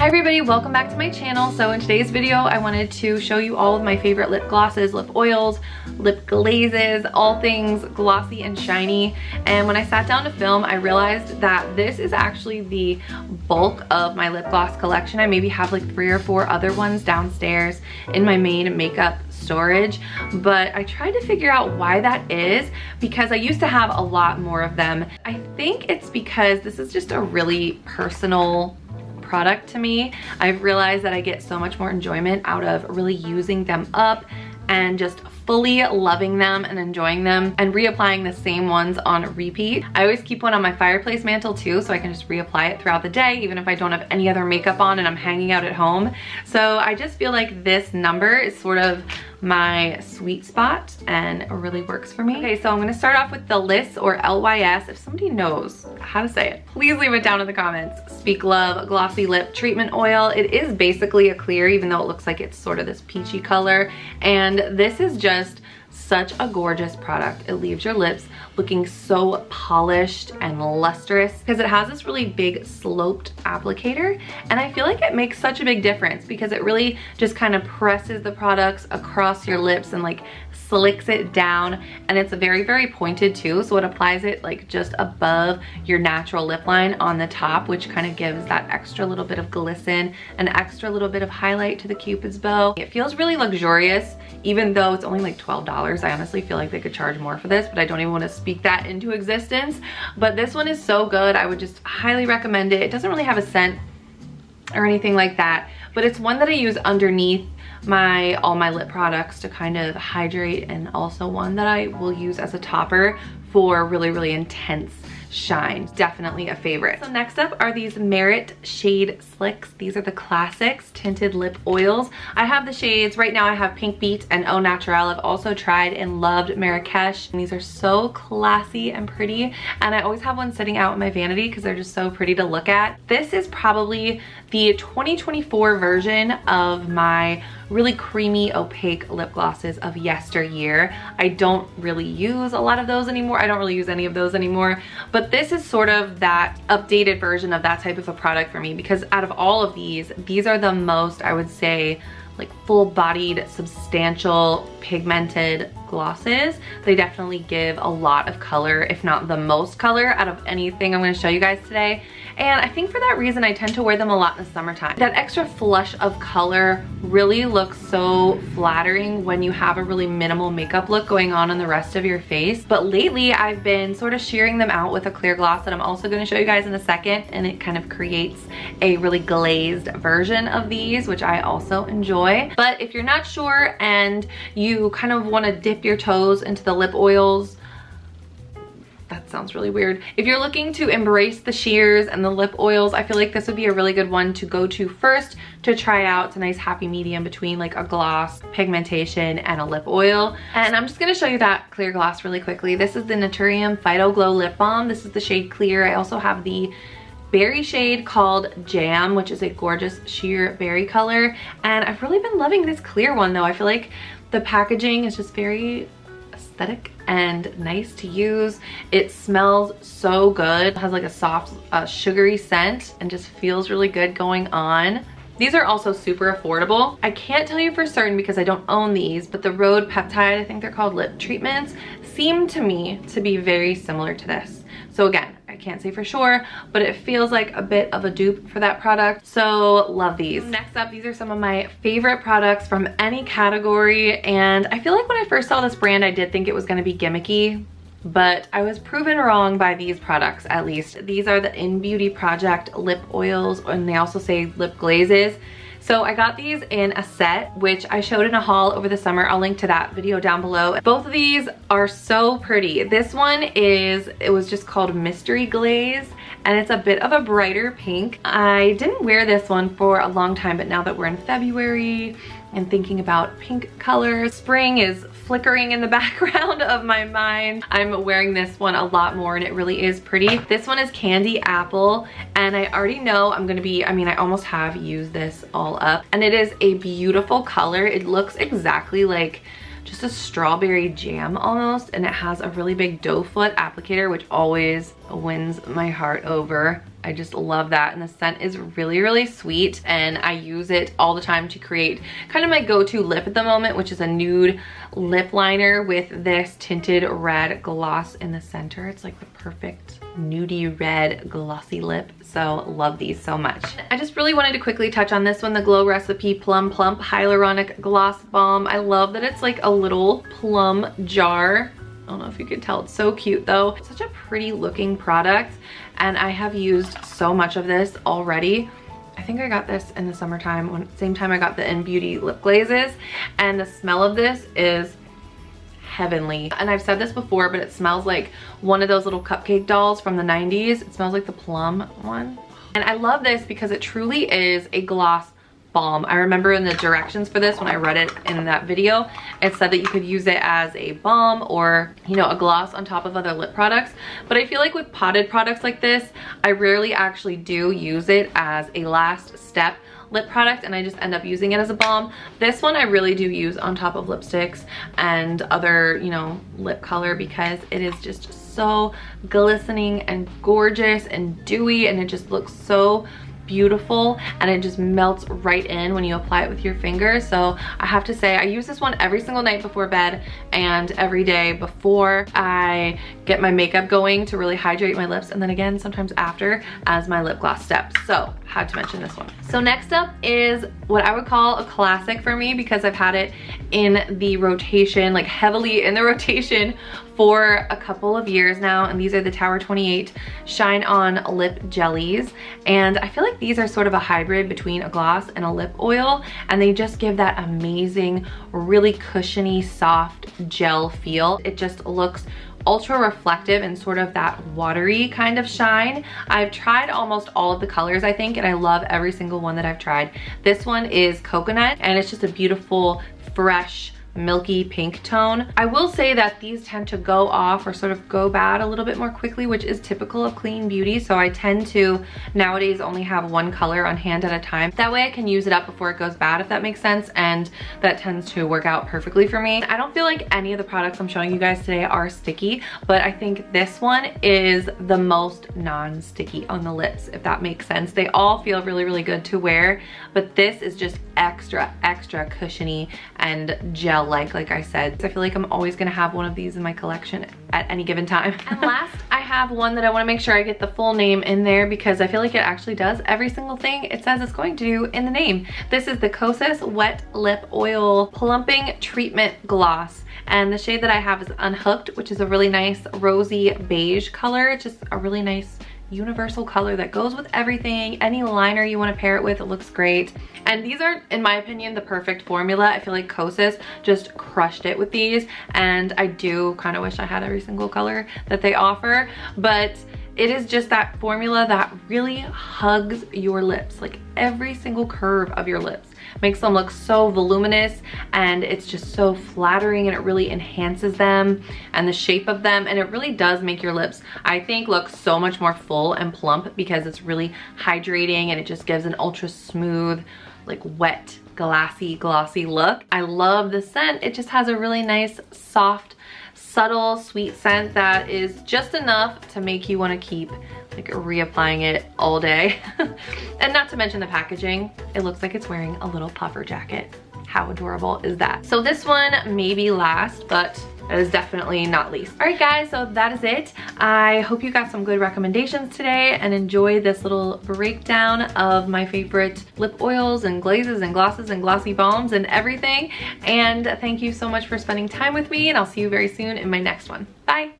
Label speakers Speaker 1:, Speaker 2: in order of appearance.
Speaker 1: everybody, welcome back to my channel. So in today's video, I wanted to show you all of my favorite lip glosses, lip oils, lip glazes, all things glossy and shiny. And when I sat down to film, I realized that this is actually the bulk of my lip gloss collection. I maybe have like 3 or 4 other ones downstairs in my main makeup storage, but I tried to figure out why that is because I used to have a lot more of them. I think it's because this is just a really personal product to me. I've realized that I get so much more enjoyment out of really using them up and just fully loving them and enjoying them and reapplying the same ones on repeat. I always keep one on my fireplace mantle too, so I can just reapply it throughout the day even if I don't have any other makeup on and I'm hanging out at home. So I just feel like this number is sort of my sweet spot and it really works for me. Okay, so I'm gonna start off with the Lys or Lys. If somebody knows how to say it, please leave it down in the comments. Speak Love Glossy Lip Treatment Oil. It is basically a clear, even though it looks like it's sort of this peachy color. And this is just such a gorgeous product. It leaves your lips looking so polished and lustrous because it has this really big sloped applicator, and I feel like it makes such a big difference because it really just kind of presses the products across your lips and like slicks it down, and it's very, very pointed too, so it applies it like just above your natural lip line on the top, which kind of gives that extra little bit of glisten, an extra little bit of highlight to the Cupid's bow. It feels really luxurious even though it's only like $12. I honestly feel like they could charge more for this, but I don't even want to speak that into existence. But this one is so good. I would just highly recommend it. It doesn't really have a scent or anything like that, but it's one that I use underneath all my lip products to kind of hydrate, and also one that I will use as a topper for really, really intense shine. Definitely a favorite. So next up are these Merit Shade Slicks. These are the classics tinted lip oils. I have the shades right now. I have Pink Beat and Au Naturel. I've also tried and loved Marrakesh, and these are so classy and pretty, and I always have one sitting out in my vanity because they're just so pretty to look at. This is probably the 2024 version of my really creamy opaque lip glosses of yesteryear. I don't really use a lot of those anymore. I don't really use any of those anymore, but this is sort of that updated version of that type of a product for me, because out of all of these are the most, I would say, like full-bodied, substantial, pigmented glosses. They definitely give a lot of color, if not the most color out of anything I'm going to show you guys today. And I think for that reason, I tend to wear them a lot in the summertime. That extra flush of color really looks so flattering when you have a really minimal makeup look going on the rest of your face. But lately, I've been sort of shearing them out with a clear gloss that I'm also going to show you guys in a second, and it kind of creates a really glazed version of these, which I also enjoy. But if you're not sure and you kind of want to dip your toes into the lip oils, that sounds really weird. If you're looking to embrace the sheers and the lip oils, I feel like this would be a really good one to go to first to try out. It's a nice happy medium between like a gloss, pigmentation, and a lip oil. And I'm just gonna show you that clear gloss really quickly. This is the Naturium Phyto-Glow Lip Balm. This is the shade Clear. I also have the berry shade called Jam, which is a gorgeous sheer berry color. And I've really been loving this clear one though. I feel like the packaging is just very aesthetic and nice to use. It smells so good. It has like a soft sugary scent and just feels really good going on. These are also super affordable. I can't tell you for certain because I don't own these, but the Rhode Peptide, I think they're called lip treatments, seem to me to be very similar to this. So again, I can't say for sure, but it feels like a bit of a dupe for that product. So love these. Next up, these are some of my favorite products from any category. And I feel like when I first saw this brand, I did think it was gonna be gimmicky, but I was proven wrong by these products at least. These are the In Beauty Project lip oils, and they also say lip glazes. So I got these in a set, which I showed in a haul over the summer. I'll link to that video down below. Both of these are so pretty. This one it was just called Mystery Glaze, and it's a bit of a brighter pink. I didn't wear this one for a long time, but now that we're in February and thinking about pink colors, spring is flickering in the background of my mind. I'm wearing this one a lot more, and it really is pretty. This one is Candy Apple, and I already know I'm gonna be, I almost have used this all up, and it is a beautiful color. It looks exactly like just a strawberry jam almost, and it has a really big doe foot applicator, which always wins my heart over. I just love that, and the scent is really, really sweet, and I use it all the time to create kind of my go-to lip at the moment, which is a nude lip liner with this tinted red gloss in the center. It's like the perfect nudie red glossy lip, so love these so much. I just really wanted to quickly touch on this one, the Glow Recipe Plum Plump Hyaluronic Gloss Balm. I love that it's like a little plum jar. I don't know if you could tell, it's so cute though. It's such a pretty looking product, and I have used so much of this already. I think I got this in the summertime, same time I got the In Beauty lip glazes, and the smell of this is heavenly. And I've said this before, but it smells like one of those little cupcake dolls from the 90s. It smells like the Plum one. And I love this because it truly is a gloss balm. I remember in the directions for this, when I read it in that video, it said that you could use it as a balm or, you know, a gloss on top of other lip products. But I feel like with potted products like this, I rarely actually do use it as a last step lip product, and I just end up using it as a balm. This one I really do use on top of lipsticks and other, you know, lip color, because it is just so glistening and gorgeous and dewy, and it just looks so beautiful, and it just melts right in when you apply it with your fingers. So I have to say, I use this one every single night before bed and every day before I get my makeup going to really hydrate my lips, and then again sometimes after as my lip gloss steps. So had to mention this one. So next up is what I would call a classic for me, because I've had it in the rotation, like heavily in the rotation, for a couple of years now, and these are the Tower 28 Shine On Lip Jellies, and I feel like these are sort of a hybrid between a gloss and a lip oil, and they just give that amazing, really cushiony, soft gel feel. It just looks ultra reflective and sort of that watery kind of shine. I've tried almost all of the colors, I think, and I love every single one that I've tried. This one is coconut, and it's just a beautiful, fresh, milky pink tone. I will say that these tend to go off or sort of go bad a little bit more quickly, which is typical of clean beauty. So I tend to nowadays only have one color on hand at a time. That way I can use it up before it goes bad, if that makes sense, and that tends to work out perfectly for me. I don't feel like any of the products I'm showing you guys today are sticky, but I think this one is the most non-sticky on the lips, if that makes sense. They all feel really, really good to wear, but this is just extra cushiony and gel-like I said. So I feel like I'm always gonna have one of these in my collection at any given time. And last, I have one that I wanna make sure I get the full name in there, because I feel like it actually does every single thing it says it's going to do in the name. This is the Kosas Wet Lip Oil Plumping Treatment Gloss. And the shade that I have is Unhooked, which is a really nice rosy beige color. It's just a really nice universal color that goes with everything. Any liner you want to pair it with, it looks great. And these are, in my opinion, the perfect formula. I feel like Kosas just crushed it with these, and I do kind of wish I had every single color that they offer, but it is just that formula that really hugs your lips, like every single curve of your lips. Makes them look so voluminous, and it's just so flattering, and it really enhances them and the shape of them, and it really does make your lips, I think, look so much more full and plump, because it's really hydrating, and it just gives an ultra smooth, like wet, glossy look. I love the scent. It just has a really nice, soft, subtle, sweet scent that is just enough to make you want to keep like reapplying it all day. And not to mention the packaging. It looks like it's wearing a little puffer jacket. How adorable is that? So this one may be last, but it is definitely not least. All right guys, so that is it. I hope you got some good recommendations today and enjoyed this little breakdown of my favorite lip oils and glazes and glosses and glossy balms and everything. And thank you so much for spending time with me, and I'll see you very soon in my next one. Bye.